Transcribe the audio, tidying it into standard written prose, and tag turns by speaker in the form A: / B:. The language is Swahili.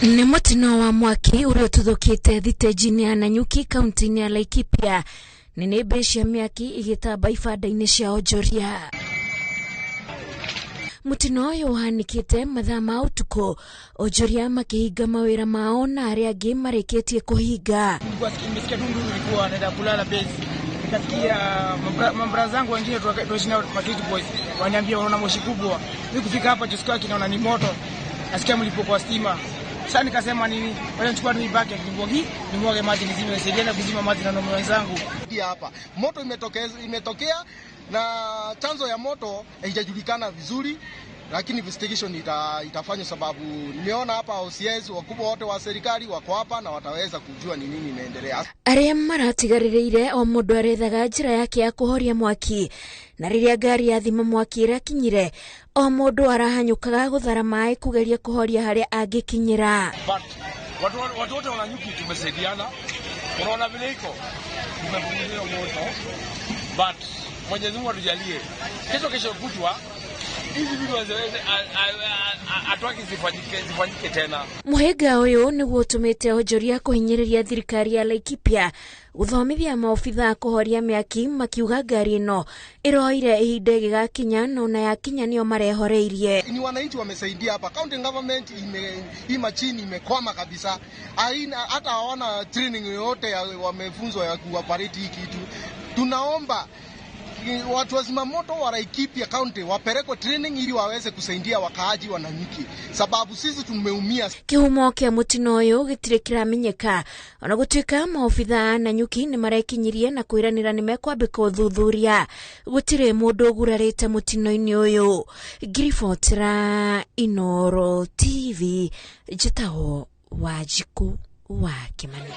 A: Nĩ mũtino wa mwaki ũrĩa ũtuthũkĩte thitĩji-inĩ ya Nanyuki kaunti-inĩ ya Laikipia. Nĩ nĩmbe cia mĩaki igĩtamba ibanda-inĩ cia onjoria. Mũtino ũyũ ũhanĩkĩte mathaa ma ũtukũ, onjoria makĩhinga mawĩra mao na arĩa angĩ marĩkĩtie kũhinga.
B: Nimesikia tu nduru ilikuwa naenda kulala base. Nikasikia mambra zangu wengine tunashinda Madrid boys. Waniambia unaona moshi kubwa. Mimi kufika hapa jisikia kinaona ni moto. Nasikia mlipuko wa stima. Sasa nikasema nini? Wale nichukua tu ibaki nimwage maji nizime, saidiana kuzima maji na ndugu wenzangu.
C: Hapa moto imetokea na chanzo ya moto haijajulikana vizuri, lakini investigation itafanywa sababu nimeona hapa OCS wakubwa wote wa serikali wako hapa na wataweza kujua ni nini imeendelea.
A: Arĩa maratigarĩrĩire o mũndũ arethaga njĩra yake ya kũhoria mwaki, na rĩrĩa ngari ya thima mwaki ĩrakinyire o mũndũ arahanyũkaga gũthara maĩ kugeria kũhoria harĩa angĩkinyĩra.
D: Watu wote wa Nanyuki tumesaidiana. Unaona vile iko tumevumilia moto, but Mwenyezi Mungu atujalie kesho kutwa hizi vitu atwaki zifanyike tena. Mũhĩnga ũyũ nĩguo ũtũmĩte onjoria kũhinyĩrĩria thirikari ya Laikipia gũthomithia maobitha kũhoria mĩaki, makiuga ngari ĩno ĩroire ihinda ĩgĩgakinya na ona yakinya nĩo marehoreirie.
C: Ni wananchi wamesaidia hapa. County government hii machini imekwama kabisa. Hata hawana training yoyote wamefunzwa ya kuoperate hii kitu. Tunaomba watu wa zimamoto wa Laikipia County wapelekwe training ili waweze kusaidia wakaaji wa Nanyuki, sababu sisi tumeumia.
A: Kĩhumo kĩa mũtino ũyũ gĩtirĩ kĩramenyeka, ona gũtuĩka maobitha a Nanyuki nĩ marekinyirie na kwĩranĩra nĩ mekwambĩka ũthuthuria. Gũtirĩ mũndũ ũgurarĩte mũtino-inĩ ũyũ. Ngiribotera Inooro TV, njĩtagwo Wanjiku wa Kĩmani.